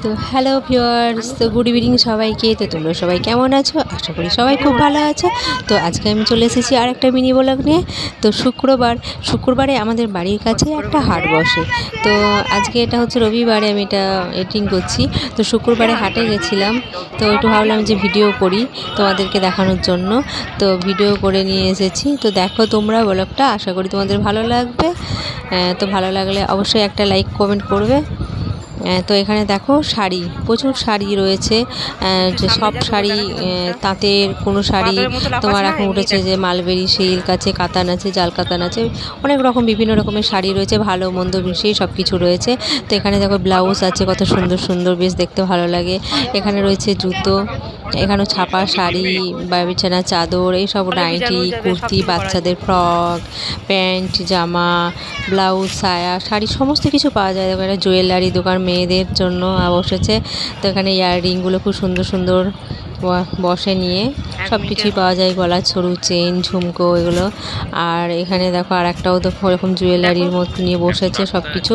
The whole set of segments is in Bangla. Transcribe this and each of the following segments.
তো হ্যালো ভিউয়ার্স, তো গুড ইভিনিং সবাইকে। তো তোমরা সবাই কেমন আছো? আশা করি সবাই খুব ভালো আছো। তো আজকে আমি চলে এসেছি আর একটা মিনি ব্লগ নিয়ে। তো শুক্রবারে আমাদের বাড়ির কাছে একটা হাট বসে। তো আজকে এটা হচ্ছে রবিবারে, আমি এটা এডিটিং করছি। তো শুক্রবারে হাটে গেছিলাম, তো একটু ভাবলাম যে ভিডিও করি তোমাদেরকে দেখানোর জন্য। তো ভিডিও করে নিয়ে এসেছি। তো দেখো তোমরা ব্লগটা, আশা করি তোমাদের ভালো লাগবে। তো ভালো লাগলে অবশ্যই একটা লাইক কমেন্ট করবে। তো এখানে দেখো শাড়ি, প্রচুর শাড়ি রয়েছে। যে সব শাড়ি, তাঁতের কোনো শাড়ি তোমার এখন উঠেছে যে মালবেরি সিল্ক আছে, কাতান আছে, জাল কাতান আছে, অনেক রকম বিভিন্ন রকমের শাড়ি রয়েছে, ভালো মন্দ মিশিয়ে সব কিছু রয়েছে। তো এখানে দেখো ব্লাউজ আছে, কত সুন্দর সুন্দর, বেশ দেখতে ভালো লাগে। এখানে রয়েছে জুতো, এখানেও ছাপা শাড়ি বা বিছানা চাদর, এইসব নাইটি, কুর্তি, বাচ্চাদের ফ্রক, প্যান্ট, জামা, ব্লাউজ, সায়া, শাড়ি সমস্ত কিছু পাওয়া যায়। এখানে জুয়েলারি দোকান মেয়েদের জন্য বসেছে। তো এখানে ইয়াররিংগুলো খুব সুন্দর সুন্দর বসে নিয়ে সব কিছুই পাওয়া যায়, গলার সরু চেন, ঝুমকো, এগুলো। আর এখানে দেখো আর একটাও তো ওরকম জুয়েলারির মতো নিয়ে বসেছে সব কিছু।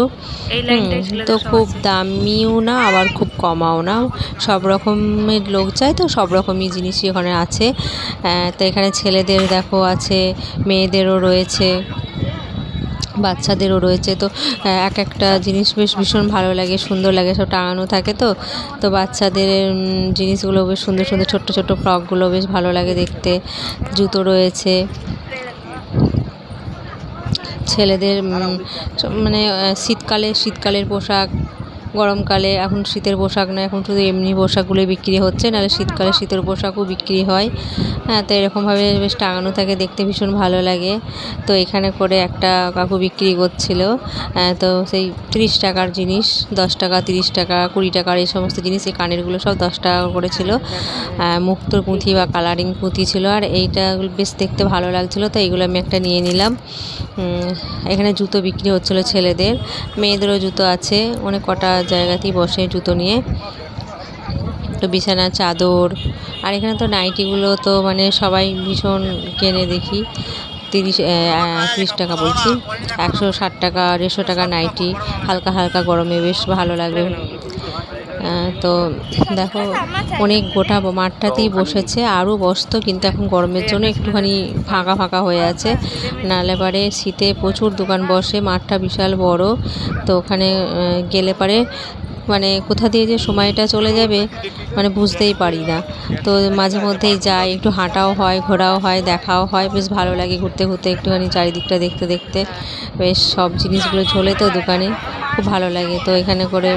তো খুব দামিও না, আবার খুব কমাও না, সব রকমের লোক যায়, তো সব রকমই জিনিসই ওখানে আছে। তো এখানে ছেলেদের দেখো আছে, মেয়েদেরও রয়েছে, বাচ্চাদেরও রয়েছে। তো এক একটা জিনিস বেশ ভীষণ ভালো লাগে, সুন্দর লাগে, সব টাঙানো থাকে। তো বাচ্চাদের জিনিসগুলো বেশ সুন্দর সুন্দর, ছোট্ট ছোট্ট ফ্রকগুলো বেশ ভালো লাগে দেখতে। জুতো রয়েছে ছেলেদের, মানে শীতকালের পোশাক, গরমকালে এখন শীতের পোশাক না, এখন শুধু এমনি পোশাকগুলোই বিক্রি হচ্ছে, নাহলে শীতকালে শীতের পোশাকও বিক্রি হয়। তো এরকমভাবে বেশ টাঙানো থাকে, দেখতে ভীষণ ভালো লাগে। তো এখানে করে একটা কাকু বিক্রি করছিল। তো সেই 30 টাকার জিনিস, 10 টাকা, 30 টাকা, 20 টাকার এই সমস্ত জিনিস, এই কানেরগুলো সব 10 টাকা করে ছিল। মুক্তোর পুঁথি বা কালারিং পুঁথি ছিল, আর এইটা বেশ দেখতে ভালো লাগছিলো, তো এইগুলো আমি একটা নিয়ে নিলাম। এখানে জুতো বিক্রি হচ্ছিলো ছেলেদের, মেয়েদেরও জুতো আছে, অনেক কটা জায়গাতেই বসে জুতো নিয়ে। তো বিছানা চাদর, আর এখানে তো নাইটিগুলো তো মানে সবাই ভীষণ কেনে দেখি। 30 টাকা বলছি, 160 টাকা, 150 টাকা নাইটি, হালকা হালকা গরমে বেশ ভালো লাগবে। তো দেখো অনেক গোটা মাঠটাতেই বসেছে, আরও বসতো, কিন্তু এখন গরমের জন্য একটুখানি ফাঁকা ফাঁকা হয়ে আছে। নাহলে পারে শীতে প্রচুর দোকান বসে, মাঠটা বিশাল বড়। তো ওখানে গেলে পারে মানে কোথা দিয়ে যে সময়টা চলে যাবে মানে বুঝতেই পারি না। তো মাঝে মধ্যেই যাই, একটু হাঁটাও হয়, ঘোরাও হয়, দেখাও হয়, বেশ ভালো লাগে ঘুরতে ঘুরতে একটুখানি চারিদিকটা দেখতে দেখতে। বেশ সব জিনিসগুলো ঝোলে তো দোকানে, খুব ভালো লাগে। তো এখানে করে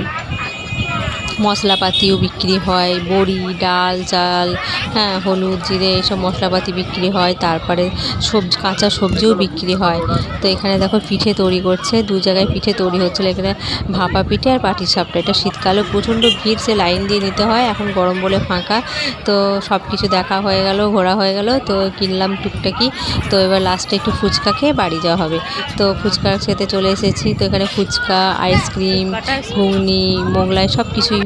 মশলাপাতিও বিক্রি হয়, বড়ি, ডাল, চাল, হলুদ, জিরে, এইসব মশলাপাতি বিক্রি হয়। তারপরে কাঁচা সবজিও বিক্রি হয়। তো এখানে দেখো পিঠে তৈরি করছে, দু জায়গায় পিঠে তৈরি হচ্ছিলো, এখানে ভাপা পিঠে আর পাটিসাপটা। এটা শীতকালে প্রচণ্ড ভিড়, সে লাইন দিয়ে নিতে হয়, এখন গরম বলে ফাঁকা। তো সব কিছু দেখা হয়ে গেল, ঘোরা হয়ে গেল, তো কিনলাম টুকটাকি। তো এবার লাস্টে একটু ফুচকা খেয়ে বাড়ি যাওয়া হবে। তো ফুচকা খেতে চলে এসেছি। তো এখানে ফুচকা, আইসক্রিম, ঘুগনি, মোগলাই সব কিছুই